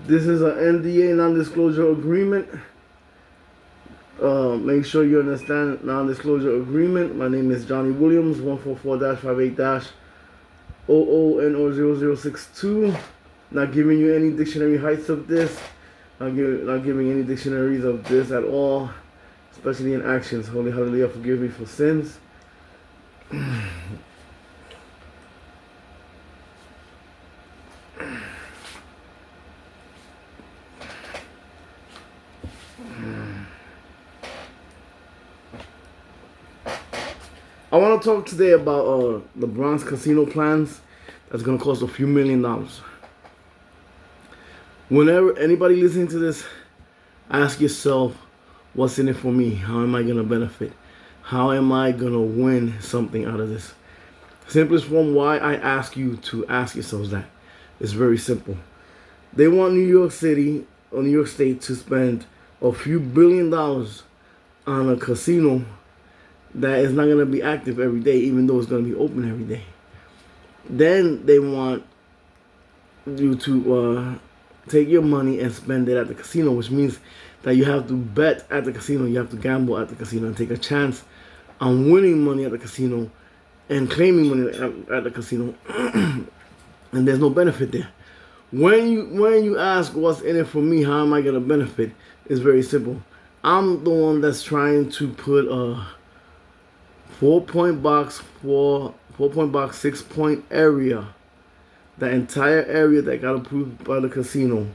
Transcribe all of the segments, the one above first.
This is an NDA, non-disclosure agreement. Make sure you understand non-disclosure agreement. My name is Johnny Williams, 144-58-00NO0062. Not giving you any dictionary heights of this. Not giving any dictionaries of this at all, especially in actions. Holy hallelujah, forgive me for sins. I want to talk today about the Bronx casino plans that's going to cost a few $1 million. Whenever anybody listening to this, ask yourself, what's in it for me? How am I going to benefit? How am I going to win something out of this? Simplest form why I ask you to ask yourselves that. It's very simple. They want New York City or New York State to spend a few $1 billion on a casino that is not going to be active every day, even though it's going to be open every day. Then they want you to take your money and spend it at the casino, which means that you have to bet at the casino, you have to gamble at the casino and take a chance on winning money at the casino and claiming money at the casino. And there's no benefit there. When you ask what's in it for me, how am I going to benefit, it's very simple. I'm the one that's trying to put a 4-point box, 6-point area, the entire area that got approved by the casino.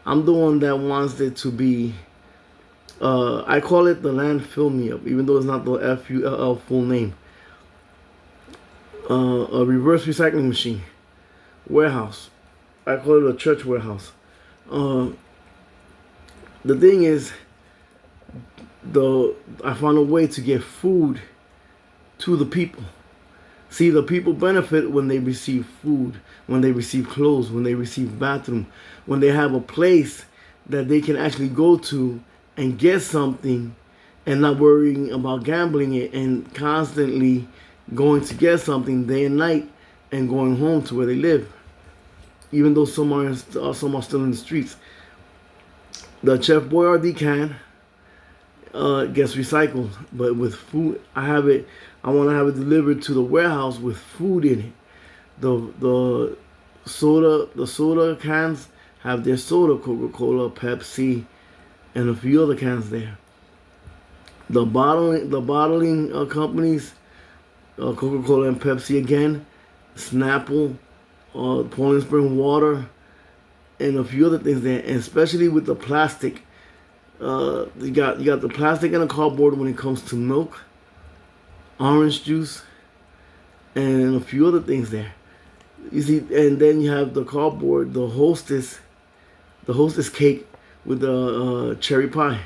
I'm the one that wants it to be, I call it the Landfill me up, even though it's not the FULL full name. A reverse recycling machine, warehouse. I call it a church warehouse. The thing is, I found a way to get food to the people. See, the people benefit when they receive food, when they receive clothes, when they receive bathroom, when they have a place that they can actually go to and get something and not worrying about gambling it and constantly going to get something day and night and going home to where they live, even though some are still in the streets. The Chef Boyardee can gets recycled, but with food, I want to have it delivered to the warehouse with food in it. The soda cans have their soda, Coca-Cola, Pepsi, and a few other cans there. The bottling companies, Coca-Cola and Pepsi again, Snapple, Poland Spring Water, and a few other things there. And especially with the plastic, you got the plastic and the cardboard when it comes to milk, orange juice, and a few other things there. You see, and then you have the cardboard, the hostess cake with the cherry pie.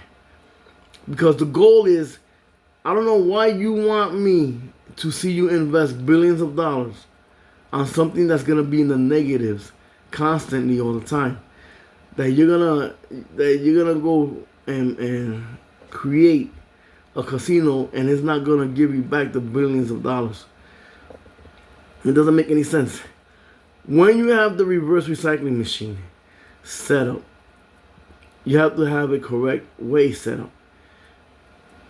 Because the goal is, I don't know why you want me to see you invest billions of dollars on something that's gonna be in the negatives constantly all the time. That you're gonna go and create a casino and it's not gonna give you back the billions of dollars. It doesn't make any sense. When you have the reverse recycling machine set up, you have to have it correct way set up.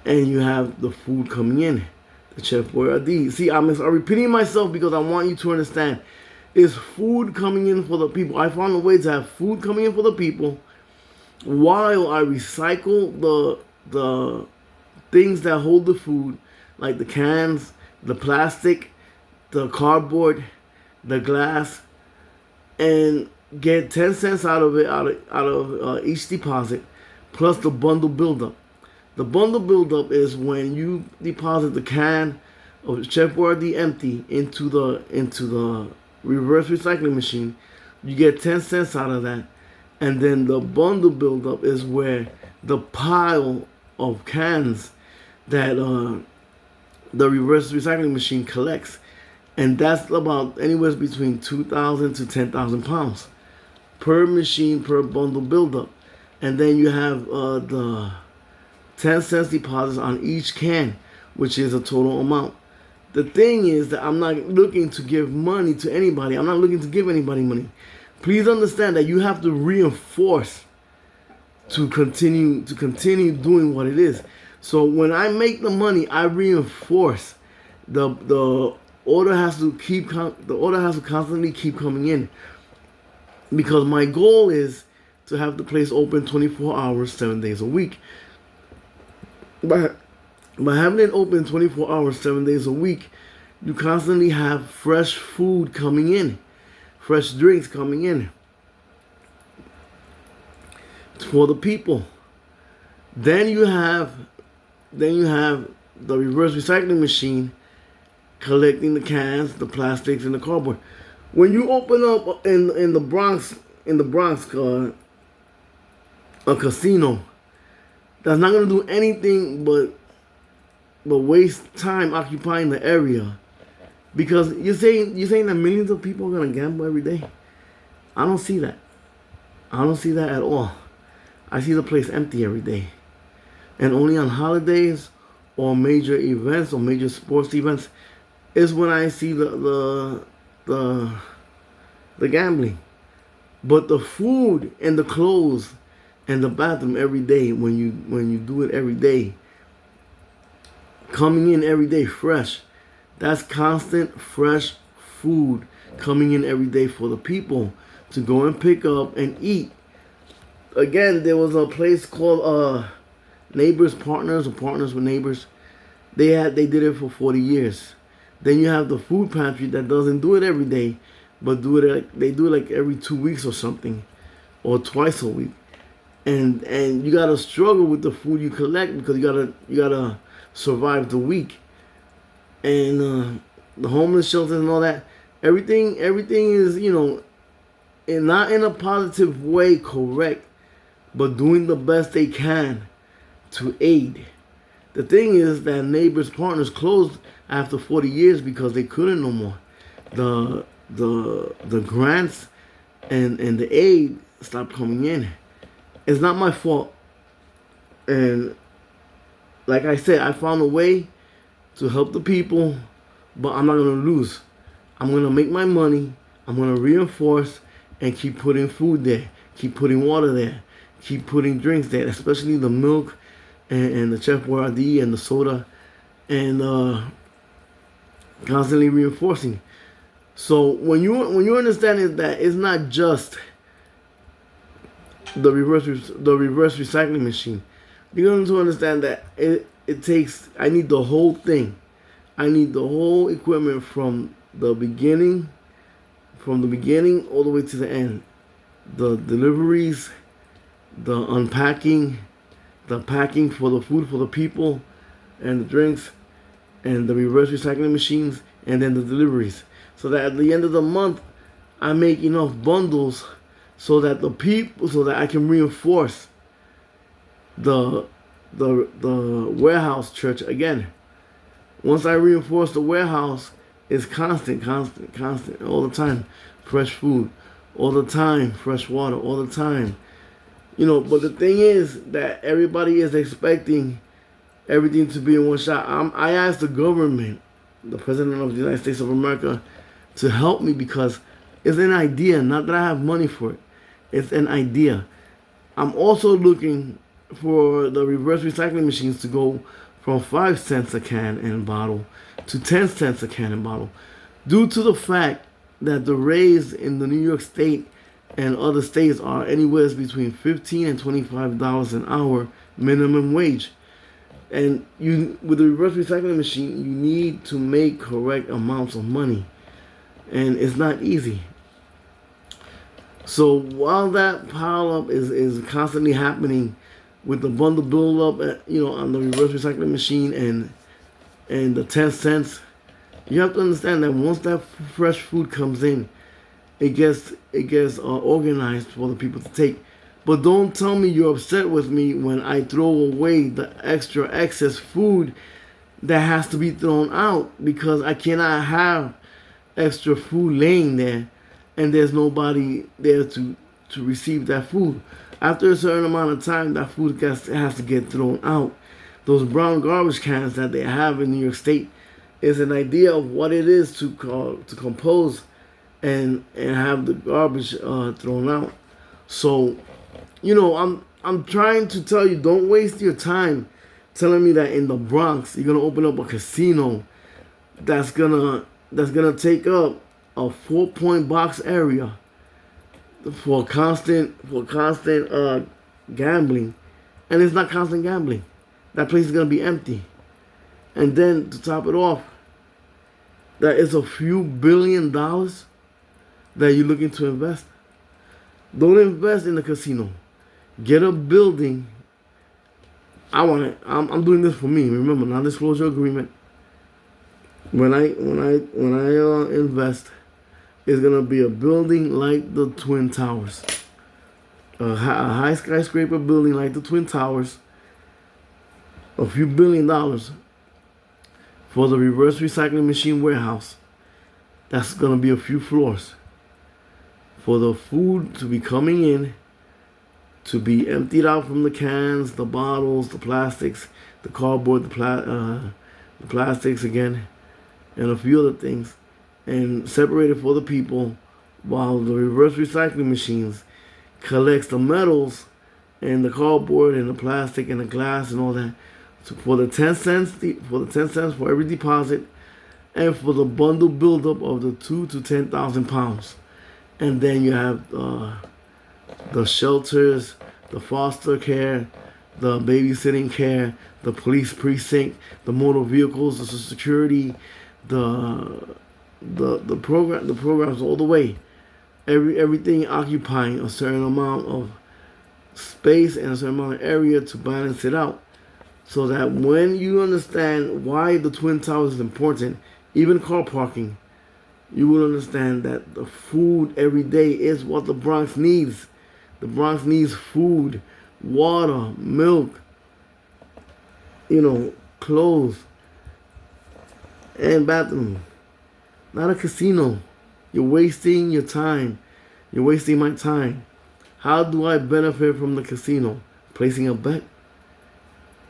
And you have the food coming in. The Chef Boyardee. See, I'm repeating myself because I want you to understand. Is food coming in for the people. I found a way to have food coming in for the people while I recycle the things that hold the food, like the cans, the plastic, the cardboard, the glass, and get 10 cents out of it, out of each deposit, plus the bundle buildup. The bundle buildup is when you deposit the can of Chef Boyardee empty into the reverse recycling machine. You get 10 cents out of that, and then the bundle buildup is where the pile of cans that the reverse recycling machine collects, and that's about anywhere between 2,000 to 10,000 pounds per machine per bundle buildup, and then you have the 10 cents deposits on each can, which is a total amount. The thing is that I'm not looking to give money to anybody. I'm not looking to give anybody money. Please understand that you have to reinforce to continue doing what it is. So when I make the money, I reinforce. The order has to constantly keep coming in, because my goal is to have the place open 24 hours, 7 days a week. By having it open 24 hours, 7 days a week, you constantly have fresh food coming in, fresh drinks coming in for the people. Then you have the reverse recycling machine collecting the cans, the plastics, and the cardboard. When you open up in the Bronx, a casino, that's not gonna do anything but waste time occupying the area, because you're saying that millions of people are gonna gamble every day. I don't see that. I don't see that at all. I see the place empty every day, and only on holidays or major events or major sports events is when I see the gambling. But the food and the clothes and the bathroom every day, when you do it every day, coming in every day fresh, that's constant fresh food coming in every day for the people to go and pick up and eat. Again, there was a place called Neighbors Partners, or Partners with Neighbors. They did it for 40 years. Then you have the food pantry that doesn't do it every day, but they do it like every 2 weeks or something, or twice a week. And you gotta struggle with the food you collect, because you gotta survive the week. And the homeless shelters and all that, everything is, and not in a positive way, correct, but doing the best they can to aid. The thing is that Neighbors Partners closed after 40 years because they couldn't no more. The grants and the aid stopped coming in. It's not my fault. And like I said, I found a way to help the people, but I'm not gonna lose. I'm gonna make my money. I'm gonna reinforce and keep putting food there, keep putting water there, keep putting drinks there, especially the milk and the Chef Boyardee and the soda, and constantly reinforcing. So when you understand is that it's not just the reverse recycling machine, you're going to understand that it takes. I need the whole thing. I need the whole equipment from the beginning all the way to the end. The deliveries, the unpacking, the packing for the food for the people, and the drinks, and the reverse recycling machines, and then the deliveries. So that at the end of the month, I make enough bundles so that I can reinforce the warehouse church again. Once I reinforce the warehouse, it's constant all the time. Fresh food, all the time. Fresh water, all the time. But the thing is that everybody is expecting everything to be in one shot. I asked the government, the President of the United States of America, to help me, because it's an idea. Not that I have money for it. It's an idea. I'm also looking for the reverse recycling machines to go from 5 cents a can and bottle to 10 cents a can and bottle, due to the fact that the raise in the New York State and other states are anywhere between $15 and $25 an hour minimum wage. And with the reverse recycling machine, you need to make correct amounts of money, and it's not easy. So while that pile up is constantly happening with the bundle build up, on the reverse recycling machine and the 10 cents, you have to understand that once that fresh food comes in, it gets organized for the people to take. But don't tell me you're upset with me when I throw away the excess food that has to be thrown out, because I cannot have extra food laying there and there's nobody there to receive that food. After a certain amount of time, that food has to get thrown out. Those brown garbage cans that they have in New York State, is an idea of what it is to compose and have the garbage thrown out. So, I'm trying to tell you, don't waste your time telling me that in the Bronx you're gonna open up a casino that's gonna take up a 4-point box area for constant gambling, and it's not constant gambling. That place is gonna be empty, and then to top it off, that is a few $1 billion that you're looking to invest. Don't invest in the casino. Get a building. I'm doing this for me. Remember, non-disclosure agreement. When I invest, it's gonna be a building like the Twin Towers, a high skyscraper building like the Twin Towers. A few $1 billion for the reverse recycling machine warehouse. That's gonna be a few floors for the food to be coming in, to be emptied out from the cans, the bottles, the plastics, the cardboard, the plastics again, and a few other things, and separated for the people, while the reverse recycling machines collects the metals and the cardboard and the plastic and the glass and all that. So for the 10 cents, for every deposit, and for the bundle buildup of the 2 to 10,000 pounds. And then you have the shelters, the foster care, the babysitting care, the police precinct, the motor vehicles, the security, the programs all the way. Everything occupying a certain amount of space and a certain amount of area to balance it out. So that when you understand why the Twin Towers is important, even car parking, you will understand that the food every day is what the Bronx needs. The Bronx needs food, water, milk, clothes, and bathroom. Not a casino. You're wasting your time. You're wasting my time. How do I benefit from the casino? Placing a bet.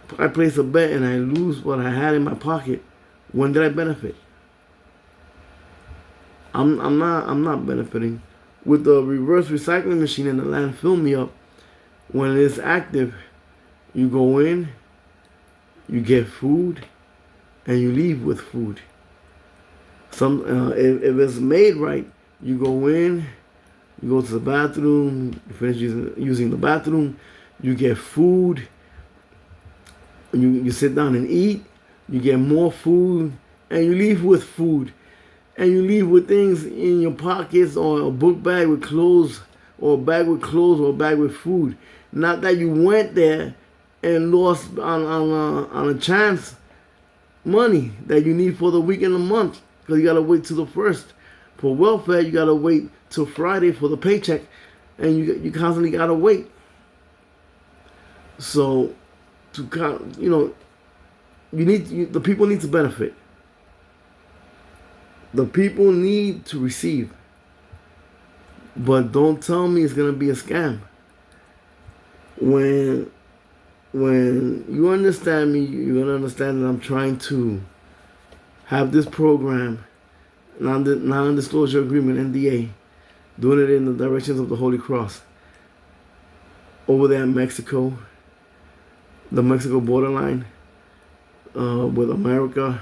If I place a bet and I lose what I had in my pocket, when did I benefit? I'm not benefiting. With the reverse recycling machine and the landfill me up, when it's active, you go in, you get food, and you leave with food. If it's made right, you go in, you go to the bathroom, you finish using the bathroom, you get food, you sit down and eat, you get more food, and you leave with food. And you leave with things in your pockets, or a book bag with clothes, or a bag with clothes, or a bag with food. Not that you went there and lost on a chance money that you need for the week and the month, because you gotta wait till the first. For welfare, you gotta wait till Friday for the paycheck, and you constantly gotta wait. So, the people need to benefit. The people need to receive. But don't tell me it's gonna be a scam. When you understand me, you're gonna understand that I'm trying to have this program, non-disclosure agreement, N.D.A, doing it in the directions of the Holy Cross. Over there in Mexico, the Mexico borderline, with America,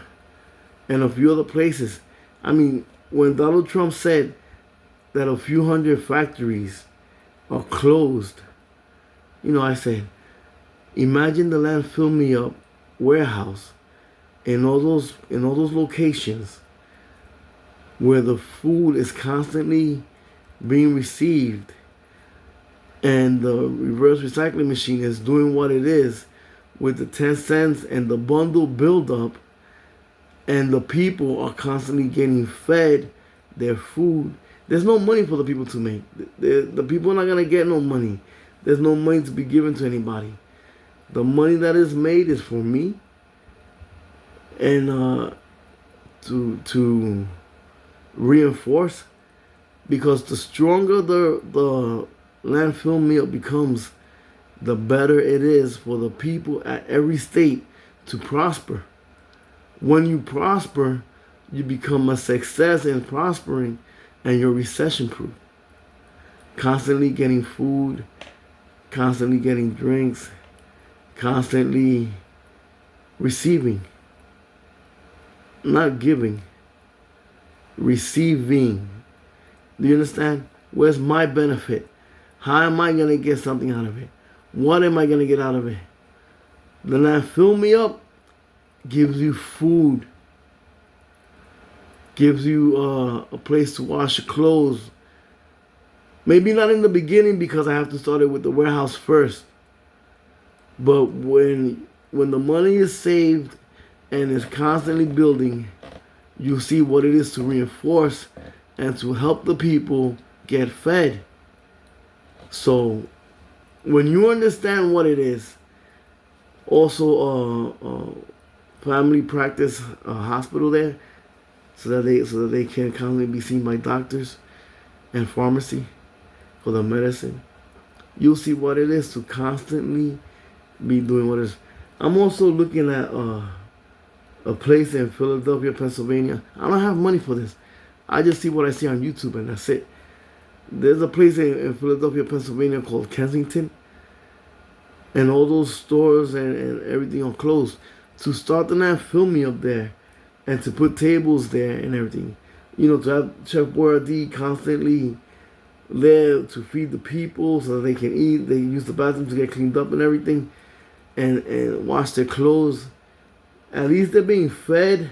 and a few other places. I mean, when Donald Trump said that a few hundred factories are closed, I said, imagine the landfill me up warehouse in all those locations where the food is constantly being received, and the reverse recycling machine is doing what it is with the 10 cents and the bundle buildup. And the people are constantly getting fed their food. There's no money for the people to make. The people are not going to get no money. There's no money to be given to anybody. The money that is made is for me. And to reinforce. Because the stronger the landfill meal becomes, the better it is for the people at every state to prosper. When you prosper, you become a success in prospering, and you're recession proof. Constantly getting food, constantly getting drinks, constantly receiving, not giving, receiving. Do you understand? Where's my benefit? How am I going to get something out of it? What am I going to get out of it? The Landfill Me Up gives you food, gives you a place to wash your clothes. Maybe not in the beginning because I have to start it with the warehouse first. But when the money is saved and is constantly building, you see what it is to reinforce and to help the people get fed. So when you understand what it is, also family practice hospital there, so that they can constantly be seen by doctors and pharmacy for the medicine. You'll see what it is to constantly be doing what it is. I'm also looking at a place in Philadelphia, Pennsylvania. I don't have money for this. I just see what I see on YouTube and that's it. There's a place in Philadelphia, Pennsylvania called Kensington. And all those stores and everything are closed. To start the Landfill Me Up there and to put tables there and everything. You know, to have Chef Boyardee constantly there to feed the people so that they can eat. They use the bathroom to get cleaned up and everything. And wash their clothes. At least they're being fed.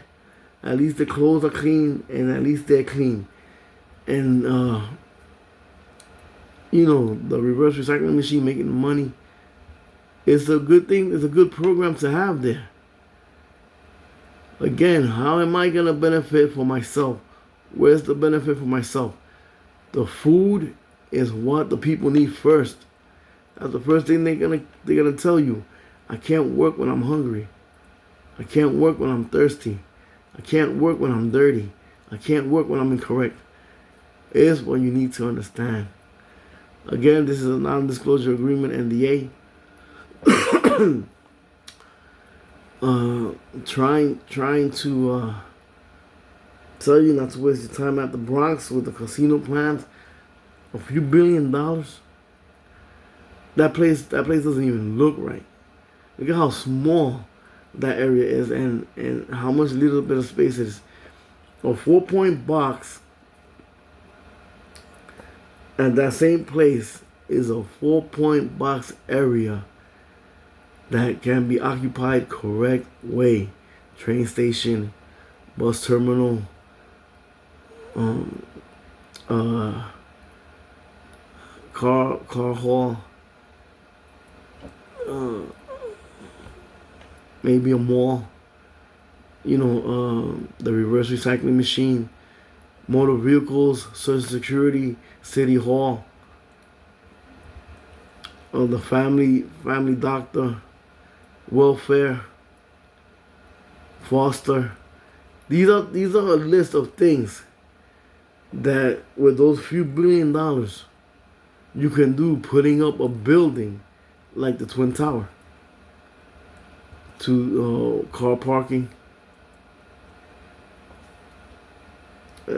At least their clothes are clean. And at least they're clean. And, you know, the reverse recycling machine making money. It's a good thing. It's a good program to have there. Again, how am I going to benefit for myself? Where's the benefit for myself? The food is what the people need first. That's the first thing they're gonna tell you. I can't work when I'm hungry. I can't work when I'm thirsty. I can't work when I'm dirty. I can't work when I'm incorrect. It's what you need to understand. Again, this is a non-disclosure agreement, N.D.A. Trying to tell you not to waste your time at the Bronx with the casino plans. A few $1 billion. That place doesn't even look right. Look at how small that area is and how much little bit of space it is. A 4-point box at that same place is a 4-point box area that can be occupied correct way. Train station, bus terminal, car hall, maybe a mall, you know, the reverse recycling machine, motor vehicles, social security, city hall, the family doctor, welfare, foster. These are a list of things that with those few $1 billion you can do, putting up a building like the Twin Tower, to car parking. I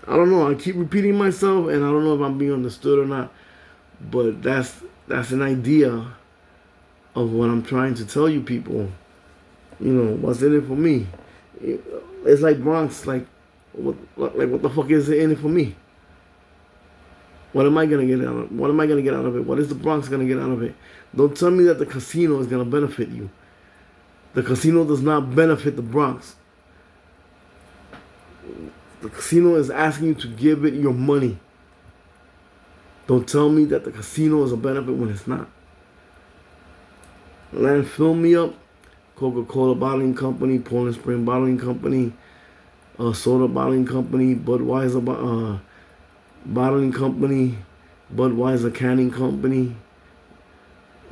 don't know. I keep repeating myself, and I don't know if I'm being understood or not. But that's an idea of what I'm trying to tell you people. You know, what's in it for me? It's like Bronx. Like what the fuck is it in it for me? What am I gonna get out of it? What am I gonna get out of it? What is the Bronx gonna get out of it? Don't tell me that the casino is gonna benefit you. The casino does not benefit the Bronx. The casino is asking you to give it your money. Don't tell me that the casino is a benefit when it's not. Landfill Me Up, Coca-Cola Bottling Company, Poland Spring Bottling Company, Soda Bottling Company, Budweiser Bottling Company, Budweiser Canning Company,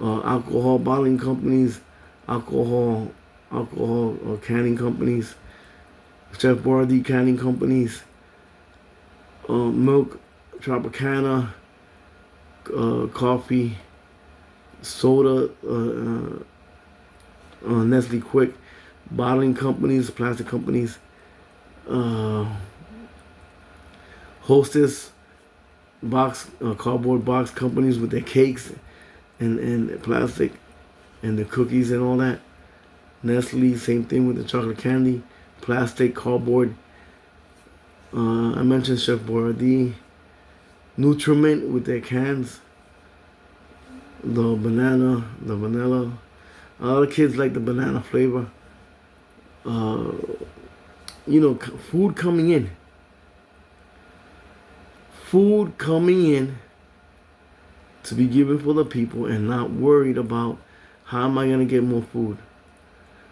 alcohol bottling companies, alcohol canning companies, Chef Boyardee canning companies, milk, Tropicana, coffee, soda, Nestle Quick. bottling companies, plastic companies, hostess box, cardboard box companies with their cakes and plastic and the cookies and all that. Nestle, same thing with the chocolate candy, plastic, cardboard. I mentioned Chef Boyardee. Nutriment with their cans. The banana, the vanilla. A lot of kids like the banana flavor. Food coming in. Food coming in to be given for the people and not worried about how am I going to get more food.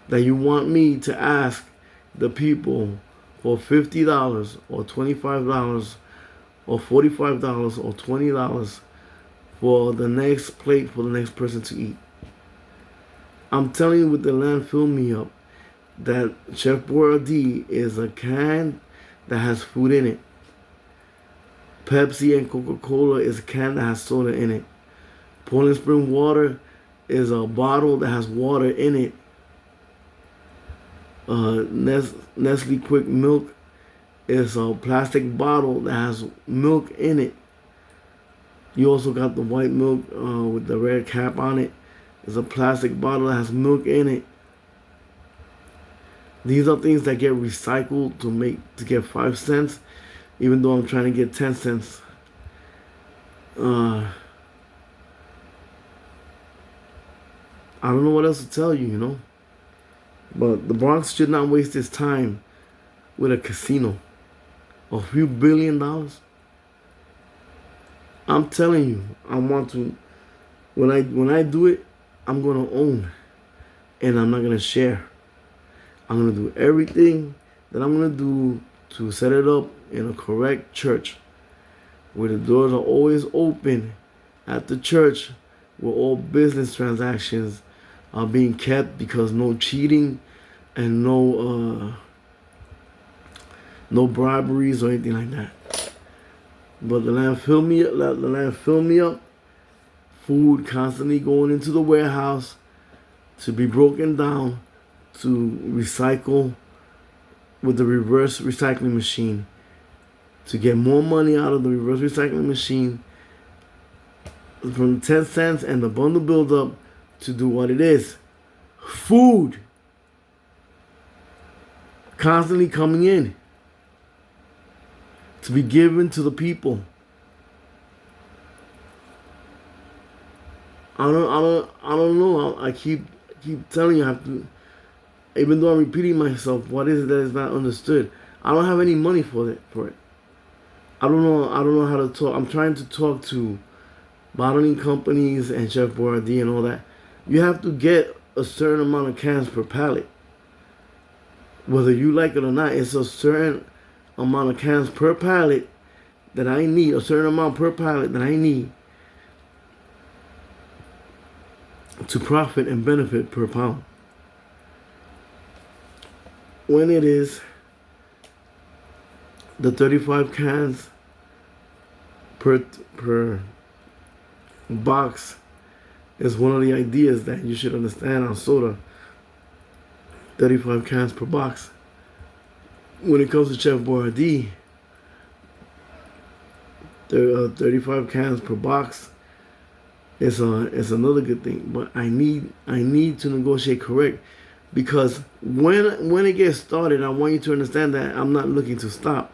That you want me to ask the people for $50 or $25 or $45 or $20 for the next plate for the next person to eat. I'm telling you with the Landfill Me Up that Chef Boyardee is a can that has food in it. Pepsi and Coca-Cola is a can that has soda in it. Poland Spring Water is a bottle that has water in it. Nestle Quick Milk is a plastic bottle that has milk in it. You also got the white milk with the red cap on it. It's a plastic bottle that has milk in it. These are things that get recycled to get 5 cents, even though I'm trying to get 10 cents. I don't know what else to tell you, But the Bronx should not waste its time with a casino. A few $1 billion. I'm telling you, I want to. When I do it, I'm gonna own, and I'm not gonna share. I'm gonna do everything that I'm gonna do to set it up in a correct church, where the doors are always open at the church, where all business transactions are being kept because no cheating and no briberies or anything like that. But the Landfill Me Up, food constantly going into the warehouse to be broken down to recycle with the reverse recycling machine, to get more money out of the reverse recycling machine from 10 cents and the bundle build up to do what it is. Food constantly coming in to be given to the people. I don't know. I keep telling you I have to, even though I'm repeating myself, what is it that is not understood? I don't have any money for it. I don't know how to talk. I'm trying to talk to bottling companies and Chef Boyardee and all that. You have to get a certain amount of cans per pallet. Whether you like it or not, it's a certain amount of cans per pallet that I need, a certain amount per pallet that I need to profit and benefit per pound. When it is the 35 cans per box is one of the ideas that you should understand on soda. 35 cans per box. When it comes to Chef Boyardee, 35 cans per box is another good thing. But I need to negotiate correct, because when it gets started, I want you to understand that I'm not looking to stop.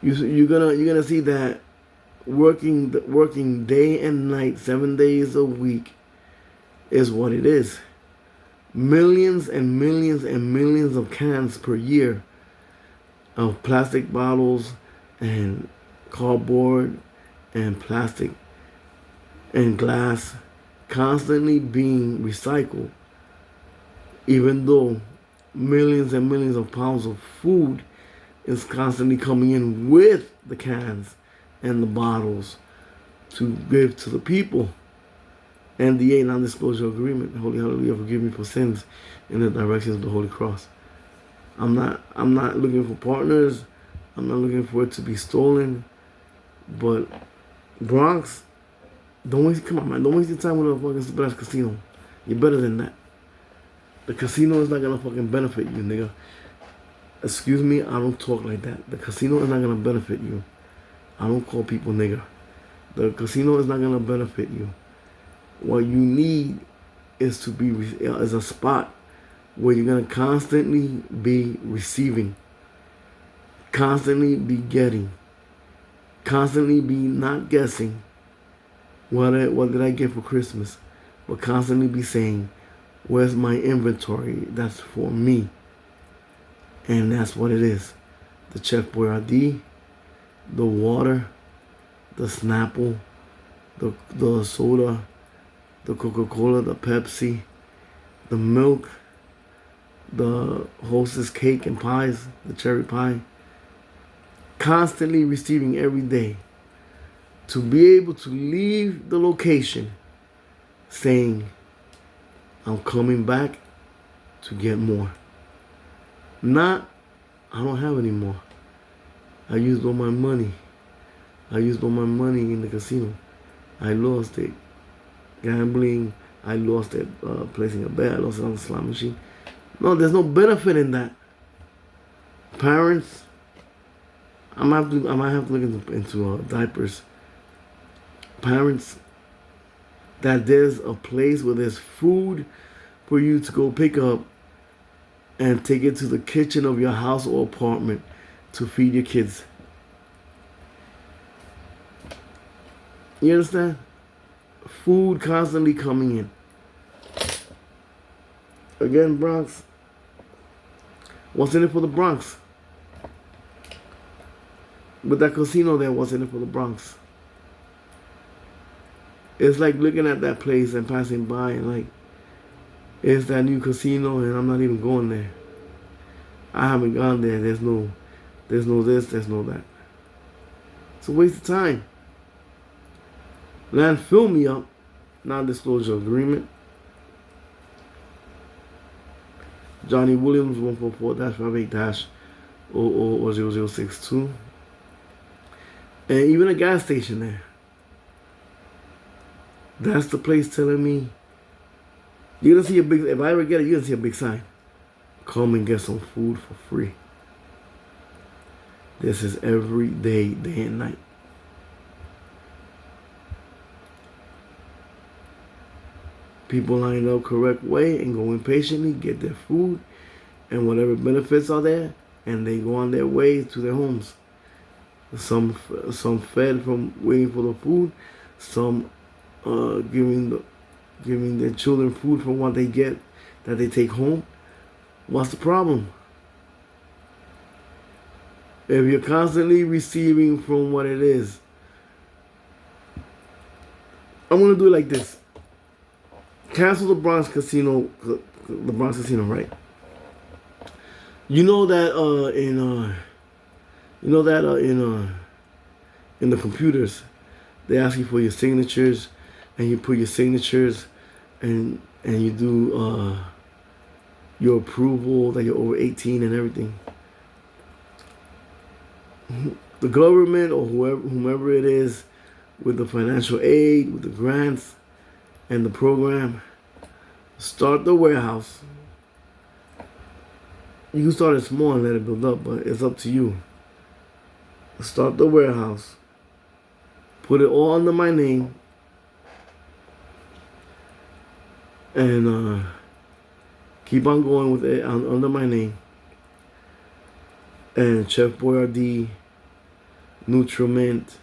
You're gonna see that working day and night, 7 days a week, is what it is. Millions and millions and millions of cans per year of plastic bottles and cardboard and plastic and glass constantly being recycled, even though millions and millions of pounds of food is constantly coming in with the cans and the bottles to give to the people. N.D.A. non-disclosure agreement. Holy hallelujah, forgive me for sins in the directions of the Holy Cross. I'm not looking for partners. I'm not looking for it to be stolen. But Bronx, don't waste your time with a fucking stupid ass casino. You're better than that. The casino is not gonna fucking benefit you, nigga. Excuse me, I don't talk like that. The casino is not gonna benefit you. I don't call people nigga. The casino is not gonna benefit you. What you need is to be is a spot where you're gonna constantly be receiving, constantly be getting, constantly be not guessing what did I get for Christmas, but constantly be saying, where's my inventory that's for me? And that's what it is. The Chef Boyardee, the water, the Snapple, the soda, the Coca-Cola, the Pepsi, the milk, the Hostess cake and pies, the cherry pie. Constantly receiving every day. To be able to leave the location saying, I'm coming back to get more. Not, I don't have any more. I used all my money. I used all my money in the casino. I lost it. Gambling. I lost it placing a bet. I lost it on the slot machine. No, there's no benefit in that. Parents, I might have to look into diapers. Parents, that there's a place where there's food for you to go pick up and take it to the kitchen of your house or apartment to feed your kids. You understand? Food constantly coming in. Again, Bronx. What's in it for the Bronx? With that casino there, what's in it for the Bronx? It's like looking at that place and passing by and like, it's that new casino and I'm not even going there. I haven't gone there. There's no this, there's no that. It's a waste of time. Landfill me up. Non-disclosure agreement. Johnny Williams 144-58-000062. And even a gas station there. That's the place telling me, you're gonna see a big, if I ever get it, you're gonna see a big sign. Come and get some food for free. This is every day, day and night. People line up correct way and go impatiently, get their food and whatever benefits are there, and they go on their way to their homes. Some fed from waiting for the food, some giving their children food from what they get that they take home. What's the problem? If you're constantly receiving from what it is, I'm gonna do it like this. Cancel the Bronx Casino, right? You know that in the computers, they ask you for your signatures, and you put your signatures, and you do your approval that you're over 18 and everything. The government or whomever it is, with the financial aid, with the grants, and the program, start the warehouse. You can start it small and let it build up, but it's up to you. Start the warehouse. Put it all under my name. And keep on going with it under my name. And Chef Boyardee, Nutriment,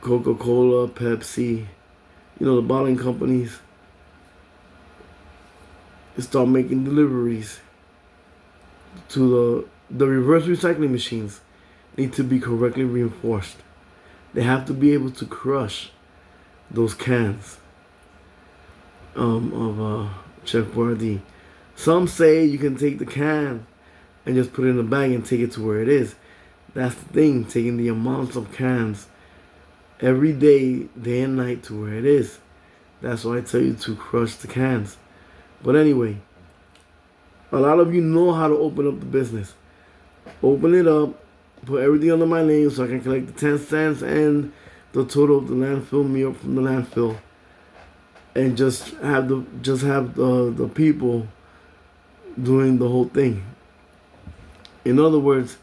Coca-Cola, Pepsi, you know, the bottling companies, start making deliveries to the reverse recycling machines. Need to be correctly reinforced. They have to be able to crush those cans of Chef Boyardee. Some say you can take the can and just put it in a bag and take it to where it is. That's the thing, taking the amounts of cans every day, day and night to where it is. That's why I tell you to crush the cans. But anyway, a lot of you know how to open up the business. Open it up, put everything under my name so I can collect the 10 cents and the total of the landfill meal from the landfill. and just have the people doing the whole thing. In other words,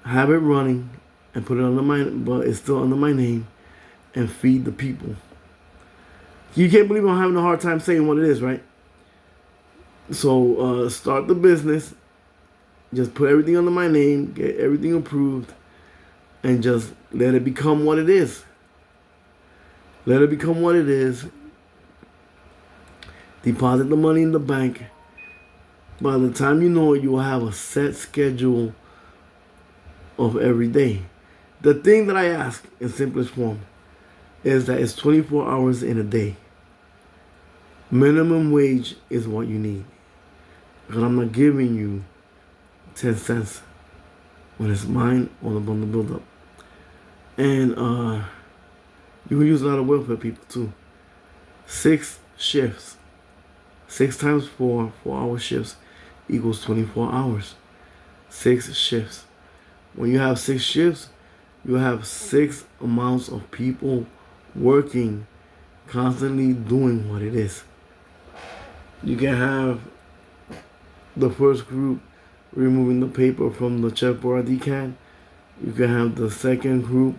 have it running and put it under my, but it's still under my name, and feed the people. You can't believe I'm having a hard time saying what it is, right? So start the business, just put everything under my name, get everything approved, and just let it become what it is. Let it become what it is. Deposit the money in the bank. By the time you know it, you will have a set schedule of every day. The thing that I ask in simplest form is that it's 24 hours in a day. Minimum wage is what you need. Because I'm not giving you 10 cents when it's mine on the bundle build up. And you can use a lot of welfare people too. 6 shifts. 6 times 4, 4-hour shifts equals 24 hours. 6 shifts. When you have 6 shifts, you have 6 amounts of people working, constantly doing what it is. You can have the first group removing the paper from the Chef Boyardee can. You can have the second group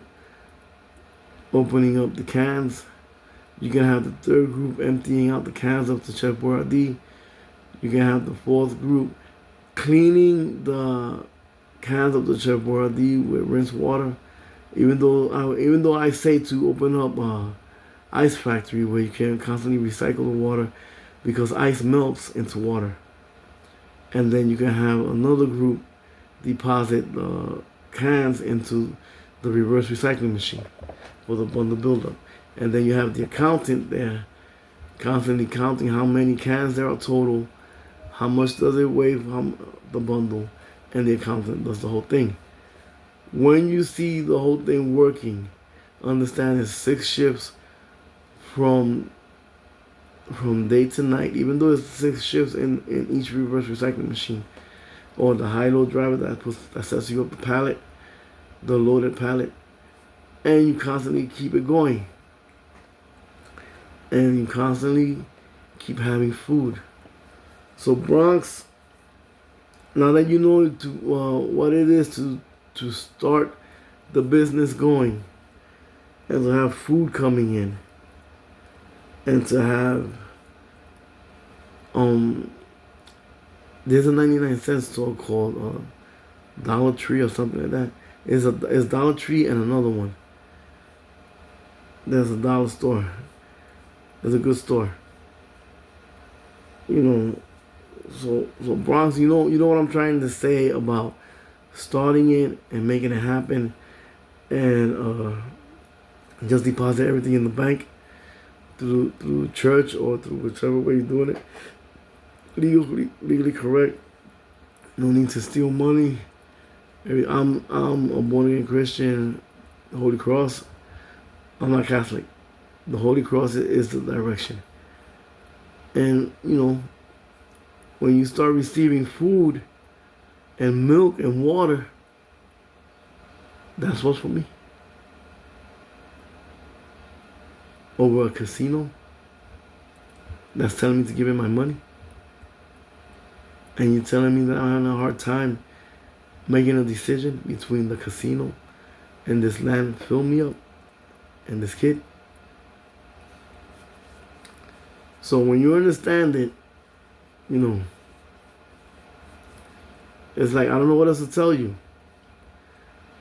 opening up the cans. You can have the third group emptying out the cans of the Chef Boyardee. You can have the fourth group cleaning the cans of the Chef Boyardee with rinse water. Even though I say to open up a ice factory where you can constantly recycle the water, because ice melts into water. And then you can have another group deposit the cans into the reverse recycling machine for the bundle buildup. And then you have the accountant there constantly counting how many cans there are total, how much does it weigh from the bundle, and the accountant does the whole thing. When you see the whole thing working, understand it's 6 shifts from day to night, even though it's 6 shifts in each reverse recycling machine, or the high-low driver that sets you up the pallet, the loaded pallet, and you constantly keep it going, and you constantly keep having food. So Bronx, now that you know what it is to start the business going, and to have food coming in, and to have there's a 99-cent store called Dollar Tree or something like that. It's Dollar Tree and another one. There's a dollar store. There's a good store. You know, so Bronx, you know what I'm trying to say about starting it and making it happen, and just deposit everything in the bank through church or through whichever way you're doing it. Legally correct. No need to steal money. I'm a born again Christian. Holy Cross. I'm not Catholic. The Holy Cross is the direction. And when you start receiving food and milk and water, that's what's for me. Over a casino that's telling me to give in my money, and you're telling me that I'm having a hard time making a decision between the casino and this land fill me up and this kid. So when you understand it, it's like, I don't know what else to tell you.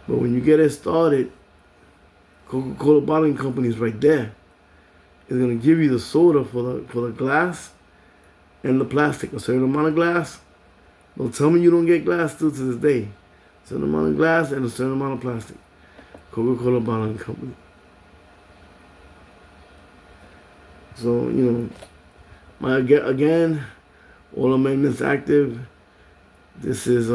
But when you get it started, Coca-Cola bottling company is right there. It's gonna give you the soda for the glass and the plastic, a certain amount of glass. Don't tell me you don't get glass still to this day. A certain amount of glass and a certain amount of plastic. Coca-Cola bottling company. So, again, all amendments active. This is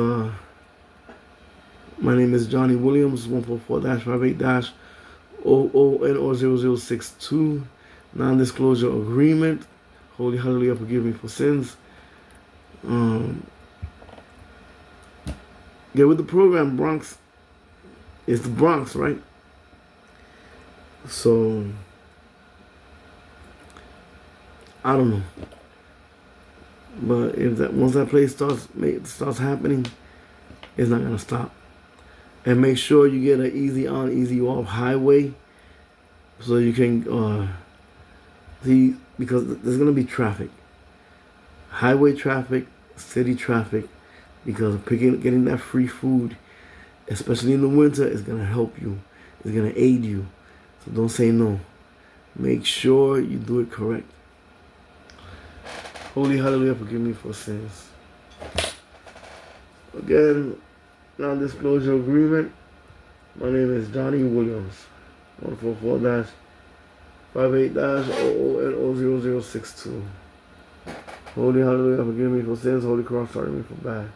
my name is Johnny Williams, 144-58-0062. Non-disclosure agreement. Holy hallelujah, forgive me for sins. Get with the program, Bronx. It's the Bronx, right? So I don't know. But if that once that place starts happening, it's not gonna stop. And make sure you get an easy on, easy off highway, so you can see, because there's gonna be traffic, highway traffic, city traffic, because of getting that free food, especially in the winter, is gonna help you. It's gonna aid you. So don't say no. Make sure you do it correct. Holy hallelujah, forgive me for sins. Again, non-disclosure agreement. My name is Johnny Williams. 144-58-000062. Holy hallelujah, forgive me for sins. Holy cross, sorry me for bad.